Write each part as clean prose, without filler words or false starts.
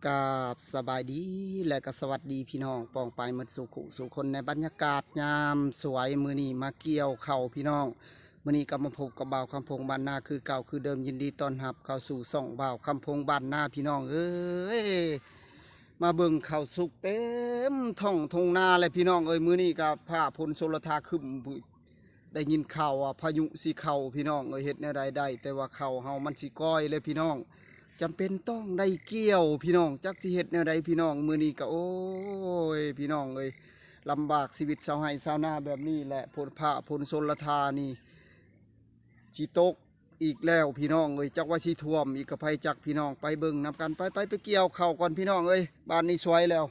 กราบสบายดีและก็สวัสดีพี่น้องปองไปหมดสู่คนในบรรยากาศยามสวยมือนี้มาเกี่ยวเข่าพี่น้องมือนี้ก็มาพบกับบ่าวคำพงบ้านนาคือเก่าคือเดิมยินดีต้อนรับเข้าสู่ส่องบ่าวคำพงบ้านนาพี่น้องเอ้ยมาเบิ่งเข่าสุกเต็มท้องทงนาเลยพี่น้องเอ้ยมือนี้กับผ้าพลโซลธาคึมได้ยินข่าวว่าพายุสีเข่าพี่น้องเอ้ยเฮ็ดแนวใดได้แต่ว่าเข่าเฮามันสีก้อยเลยพี่น้องจำเป็นต้องได้เกี่ยวพี่น้องจักสิเฮ็ดแนวใดพี่น้องมือนี้ก็โอ้ยพี่น้องเอ้ยลำบากชีวิตชาวไร่ชาวนาแบบนี้แหละผลผ้าผลชลทานี่สิตกอีกแล้วพี่น้องเอ้ยจักว่าสิท่วมอีกกระไพจักพี่น้องไปเบิ่งนำกันไปเกี่ยวเข้าก่อนพี่น้องเอ้ยบ้านนี้สวยแล้ว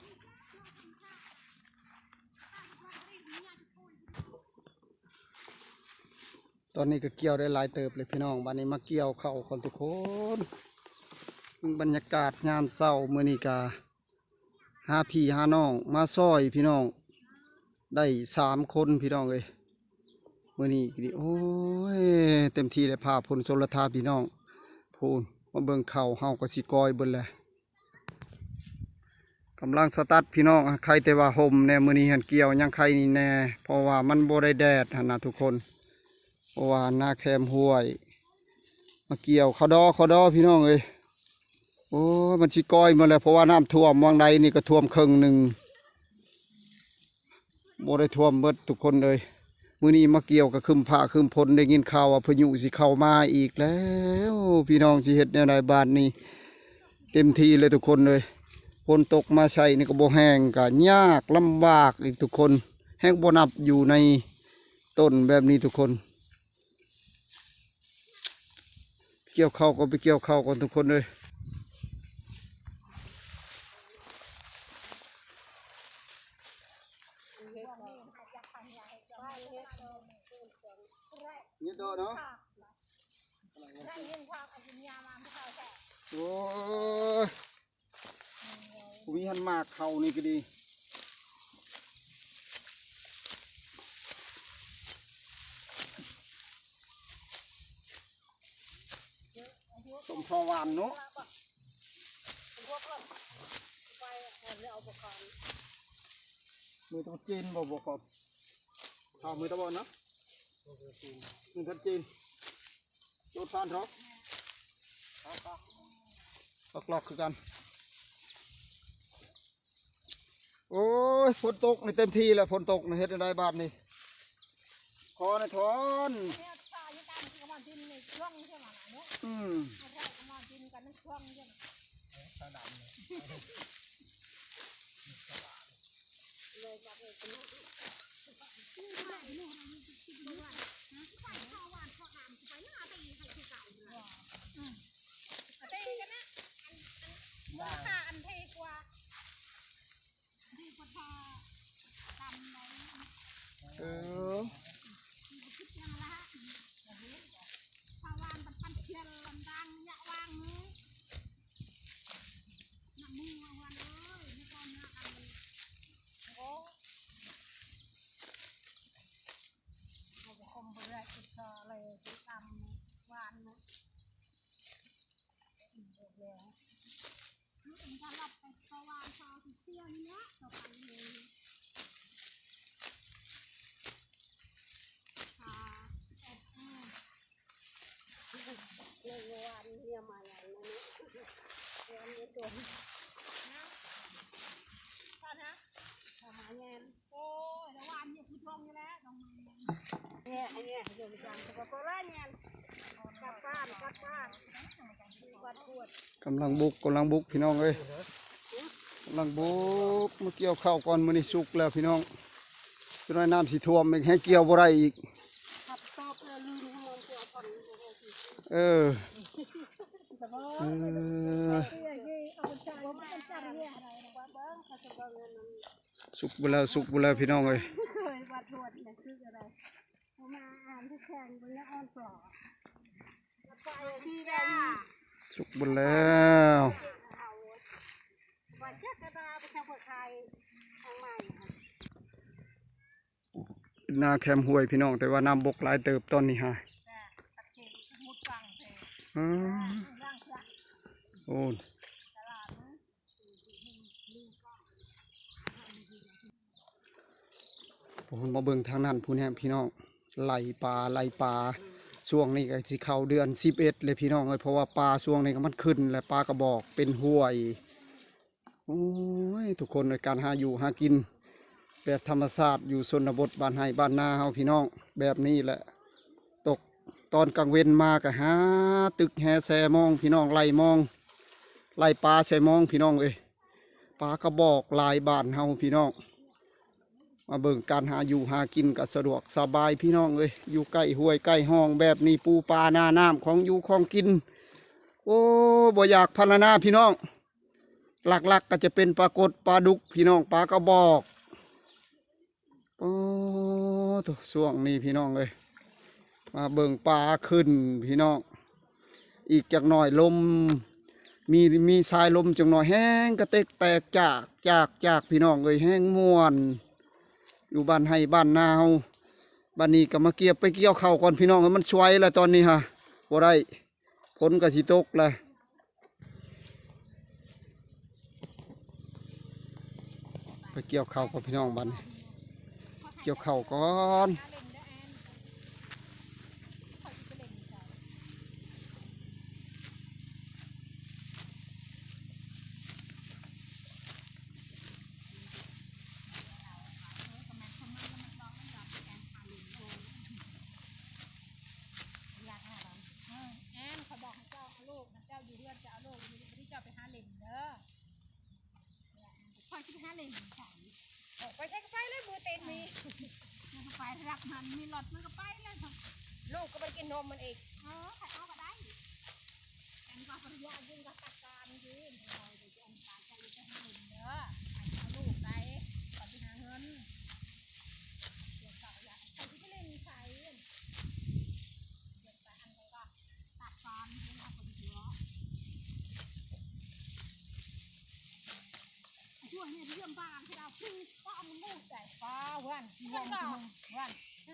ตอนนี้ก็เกี่ยวได้หลายเติบเลยพี่น้องบ้านนี้มาเกี่ยวเข้าก่อนทุกคนบรรยากาศงานเศร้ามื้อนี้กาหาพี่หาน้องมาซอยพี่น้องได้3 คนพี่น้องเอ้ยมื้อนี้ก็ดิโอ้ยเต็มที่เลยพาพลโซลธาพี่น้องพูนมาเบิ่งเข่าเฮาก็สิกอยเบิ่นแหละกำลังสตาร์ทพี่น้องใครแต่ว่าห่มแน่มื้อนี้หันเกี่ยวยังใครนี่แน่เพราะว่ามันบ่ได้แดดหั่นนะทุกคนเพราะว่าหน้าแคมห้วยมาเกี่ยวเขาดอพี่น้องเอ้ยโอ้มันสิก้อยมาแล้วเพราะว่าน้ำท่วมวังใดนี่ก็ท่วมครึ่งหนึ่งบ่ได้ท่วมเบิดทุกคนเลยมื้อนี้มาเกี่ยวกับคืมผ้าคืมพลได้ยินข่าวว่าพายุสิเข้ามาอีกแล้วพี่น้องสิเฮ็ดแนวใดบ้านนี้เต็มที่เลยทุกคนเลยฝนตกมาใส่นี่ก็บ่แห้งก็ยากลำบากอีกทุกคนแห้งบ่นับอยู่ในต้นแบบนี้ทุกคนเกี่ยวข้าวก็ไปเกี่ยวข้าวกันทุกคนเลยนี่โดเนาะโอ้ยมีหันมากเขานี่ก็ดีต้มทองหวานเนาะมือต้องจีนบ่ขอบเอามือตะบอนเนาะมือทัดจีนโดดฟานท็อปลอกคือกันโอ้ยฝนตกในเต็มที่แล้วฝนตกในเฮ็ดได้บ้านนี่คอในทอนเออกำลังบุกพี่น้องเอ้ยกำลังบุกมาเกี่ยวข้าวก่อนมื้อนี้สุกแล้วพี่น้องจะน้อยน้ำสีท่วมอีกให้เกี่ยวบ่ได้อีกเออสุกไปแล้วพี่น้องเอ้ยสุกไปแล้วนาแคมห้วยพี่น้องแต่ว่าน้ำบกหลายเติบต้นนี่ฮะโอ้ ผมมาเบิ่งทางนั้นผู้นี้พี่น้องไหลปลาช่วงนี้ก็สิเข้าเดือน11เลยพี่น้องเพราะว่าปลาช่วงนี้ก็มันขึ้นและปลากระบอกเป็นห้วยโอ้ยทุกคนในการหาอยู่หากินแบบธรรมชาติอยู่ชนบทบ้านไร่บ้านนาเฮาพี่น้องแบบนี้แหละตกตอนกลางเว้นมาก็หาตึกแฮแซมองพี่น้องไล่มองไล่ปลาแซมองพี่น้องปลากระบอกลายบ้านเฮาพี่น้องมาเบิ่งการหาอยู่หากินก็สะดวกสบายพี่น้องอยู่ใกล้ห้วยใกล้ห้องแบบนี้ปูปลาหน้าน้ำของอยู่ของกินโอ้บ่อยากพรรณนาพี่น้องหลักๆก็จะเป็นปลากดปลาดุกพี่น้องปลากระบอกโอ้ตัวช่วงนี้พี่น้องมาเบิ่งปลาขึ้นพี่น้องอีกจักหน่อยลมมีสายลมจักหน่อยแห้งกระเตกแตกจากพี่น้องแห้งม่วนอยู่บ้านให้บ้านนาเฮาบ้านนี้ก็มาเกี่ยวข้าวก่อนพี่น้องมันช่วยแล้วตอนนี้ฮะบ่ได้ฝนก็สิตกเลยไปเกี่ยวข้าวกับพี่น้องบ้านนี้เกี่ยวข้าวก่อนไปใช้กระไปเลยมือเต็มมีมันก็ไปรักมันมีหลอดมันก็ไปเลยลูกก็ไปกินนมมันอีกใครเอาก็ได้แต่ก็ภรรยายิ่งก็ตัดการยืนเราจะอันตรายใจจะให้เงินเยอะเอาลูกไปก่อนไปหาเงินเดี๋ยวต่ออยากใครที่เล่นใช้เดี๋ยวไปอันไหนก็ตัดการเพื่อเอาคนเยอะช่วงนี้เรื่องบ้านที่เราคือก็เอามือลูกใส่ปลาวันวัน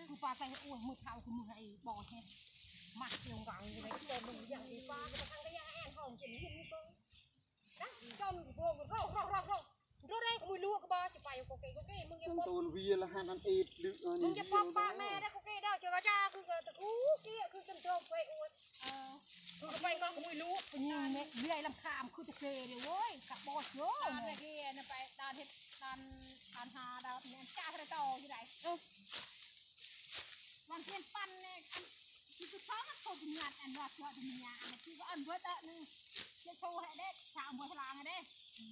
คือปลาใส่อ้วนมือเท้าคือมือไอ้บอลแค่หมักลงกลางเลยที่เรามืออย่างนี้ปลาก็มาทางกระยาแอนหอมกินยิ้มนี่ก็นะจนพวกเราได้มือลูกก็บ้าจะไปโอเคมึงอย่าปอบตูนวีละหันอันเอ็ดลึกมึงอย่าปอบปลาแม่ได้โอเคได้เจอกระจาคือตะกูกี้คือจนโดนไปอ้วนคือไปก็มือลูกยิงเนี่ยเรื่อยลำคามคือตะเกียเลยเว้ยกับบอสเยอะตอนเรียนไปตอนเห็ดตอนหาดาวเนี่ยจ้าทะเลต่อที่ไหนวันเทียนปั้นเนี่ยคือท้องมันโตเป็นงานอันว่าเจาะเป็นงานคือก็อันเบิดนึงจะโชว์ให้เด็กชาวบัวทลางให้เด็ก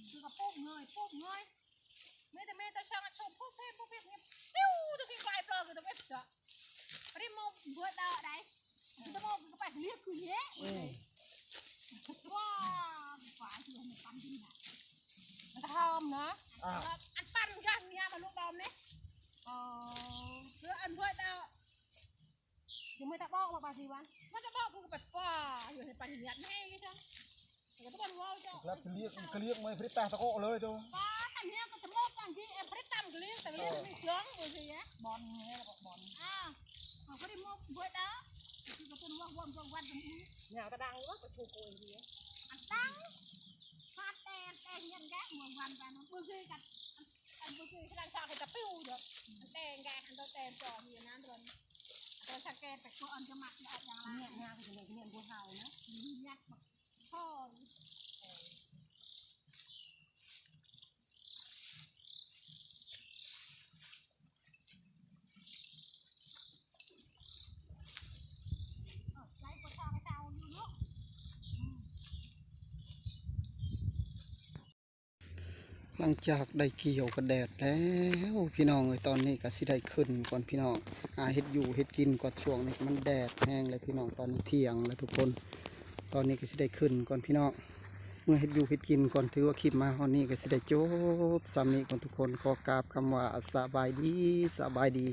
คือกับปุ๊บเงยไม่แต่ไม่แต่ช่างโชว์ปุ๊บเพ่เนี่ยปิ้วตะกี้ไฟเปล่าคือตะกี้เจาะริมมเบิดดาวได้คือตะมองก็ไปเรียกคือเยอะว้าฝ่ายที่มันปั้นที่ไหนมันทำนะอันปั้นกันเนี่ยมาลูกดอมเนี่ยคืออันเบิดดาวยังไม่ตะบอกมาปาสิวันมันจะบอกคือแบบว่าอยู่ในปัญญาแม่ยี่ทั้งแต่ก็ต้องว่าเจ้าแล้วเรียกไม่พริตตาตะโกเลยตัวป้าอันนี้ก็จะมอบกันที่พริตตั้มก็เลี้ยงแต่เลี้ยงไม่เครื่องเลยสิยะบอลเนี่ยเราบอกบอลเขาก็ได้มอบเบิดนะคือก็เป็นว่าวันตรงนี้เนี่ยกระดังว่าก็ถูกโกยดีอันตั้งฟาดแต่ยันแกเมืองวันกันเมื่อคืนกันอันเมื่อคืนกระดังชาเขาจะปิ้วเด้ออันแต่งแกอันแต่งจ่อมีน้ำโดนแต่สแกนแต่ก็อันจะหมักอย่างไรเนี่ยงานคือเนี่ยบัวเห่านะเนี่ยพ่อใจปวดท้องเจ้าอยู่เนาะหลังจากได้เกี่ยวกระแดดแล้วพี่น้องตอนนี้ก็สิได้ขึ้นก่อนพี่น้องเฮ็ดอยู่เฮ็ดกินก่อนช่วงนี้มันแดดแห้งเลยพี่น้องตอนเที่ยงแล้วทุกคนตอนนี้ก็สิได้ขึ้นก่อนพี่น้องเมื่อเฮ็ดอยู่เฮ็ดกินก่อนถือว่าคลิปมาตอนนี้ก็สิได้จบซ้ำนี้ก่อนทุกคนขอกราบคำว่าสบายดี